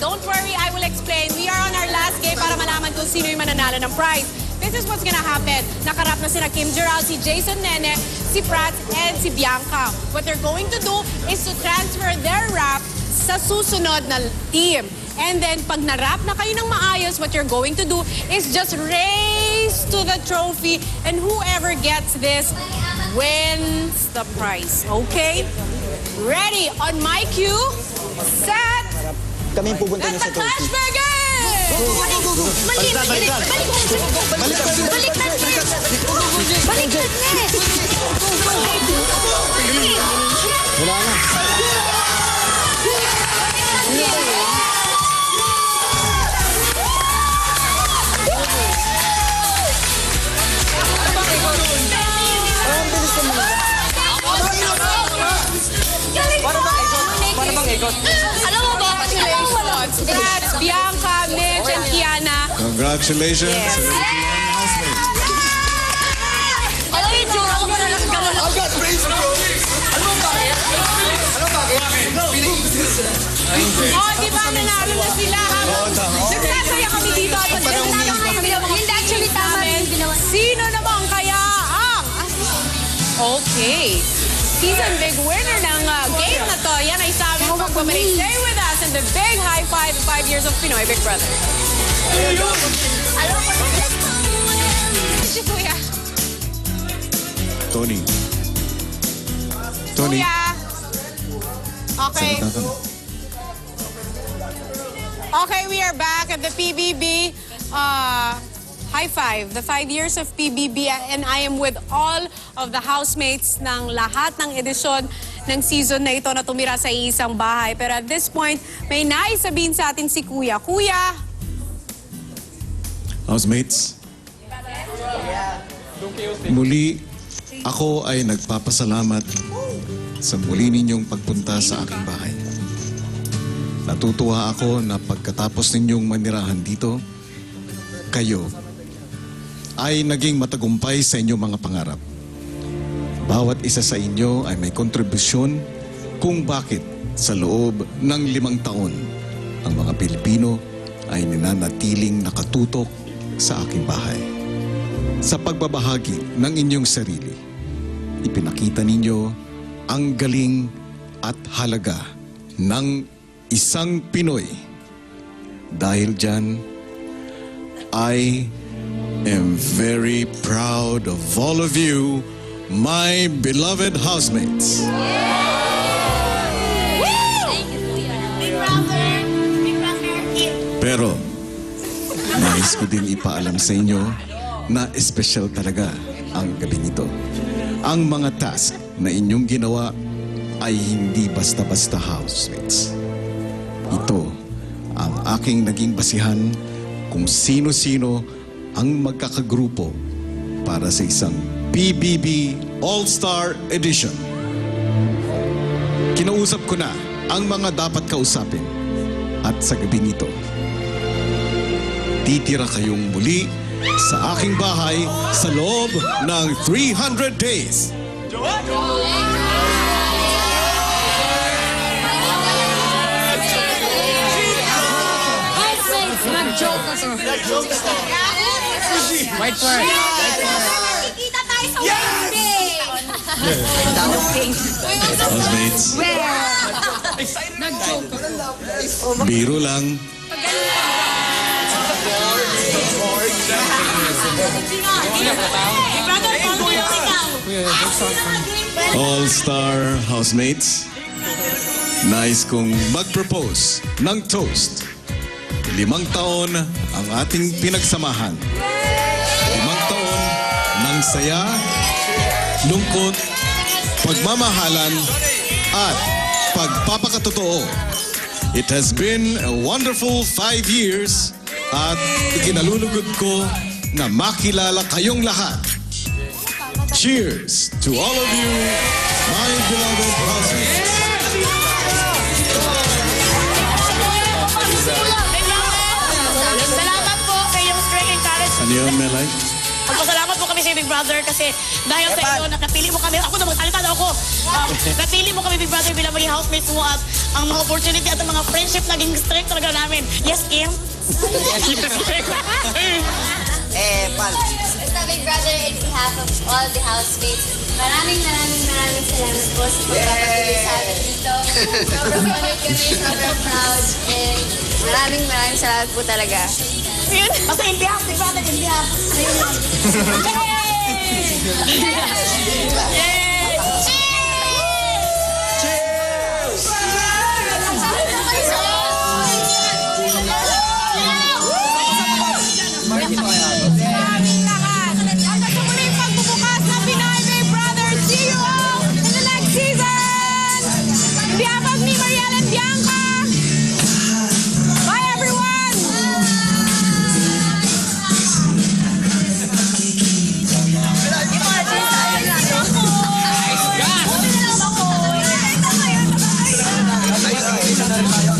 don't worry, I will explain. We are on our last game para malaman kung sino yung mananalo ng prize. This is what's gonna happen. Nakarap na sina Kim Gerald, si Jason Nene, si Prats, and si Bianca. What they're going to do is to transfer their rap sa susunod na team. And then, pag na-rap na kayo ng maayos, what you're going to do is just race to the trophy. And whoever gets this wins the prize. Okay? Ready? On my cue, set, Kami yung pupunta let niyo sa the trophy. clash begin! Baliktad, Wala na. Ang bilis naman. Alam mo ba? Congratulations. That's Bianca, Mitch, and Kiana. Congratulations. Yes. Alam mo yung tsura ko na lang gano'n. Oh, di ba nanalo na sila? Nagsasaya kami dito. Hindi, actually, tama rin yung ginawa. Sino naman kaya ang... Okay. Season big winner ng game na to. Yan ay sabi mo magbabalik. Stay with us in the big high five in 5 years of Pinoy Big Brother. Alam mo, Si Kuya. Tony. Tony. Kuya. Okay. Salita ka. Okay, we are back at the PBB High Five, the 5 years of PBB, and I am with all of the housemates ng lahat ng edisyon ng season na ito na tumira sa isang bahay. Pero at this point, may nais sabihin sa atin si Kuya. Kuya! Housemates. Muli, ako ay nagpapasalamat sa muli ninyong pagpunta sa aking bahay. Natutuwa ako na pagkatapos ninyong manirahan dito, kayo ay naging matagumpay sa inyong mga pangarap. Bawat isa sa inyo ay may kontribusyon kung bakit sa loob ng 5 taon ang mga Pilipino ay ninanatiling nakatutok sa aking bahay. Sa pagbabahagi ng inyong sarili, ipinakita ninyo ang galing at halaga ng isang Pinoy. Dahil dyan, I am very proud of all of you, my beloved housemates. Pero, nais ko din ipaalam sa inyo na espesyal talaga ang gabing ito. Ang mga task na inyong ginawa ay hindi basta-basta housemates. Ito ang aking naging basihan kung sino-sino ang magkakagrupo para sa isang PBB All-Star Edition. Kinausap ko na ang mga dapat kausapin at sa gabing ito, titira kayong muli sa aking bahay sa loob ng 300 days. White flag. Kikita tayo sa Wednesday. Housemates, biro lang. All-Star housemates, nais kong mag-propose ng toast. 5 taon ang ating pinagsamahan. 5 taon ng saya, lungkot, pagmamahalan, at pagpapakatotoo. It has been a wonderful 5 years at ikinalulugod ko na makilala kayong lahat. Cheers to all of you, my beloved housemates. Salamat po kay yung Strength and Courage. Ano yun, Melay? Magpasalamat po kami sa kay Big Brother kasi dahil sa iyo, napili mo kami. Ako na magsalita na ako. Napili mo kami, Big Brother, bilang maging housemates mo at ang mga opportunity at ang mga friendship naging strength talaga namin. Yes, Kim? Basta Big Brother, in behalf of all the housemates, maraming salamat po sa pagpapatuloy sa amin dito. Sobrang honored kami, sobrang proud, and maraming salamat po talaga. Basta in behalf, Big Brother, in behalf. Ayun lang. Maraming lakas. Hanggang sa muling pagbubukas ng Pinoy Big Brother. See you all in the next season. On behalf of me, Mariel and Bianca. Bye, everyone. Nice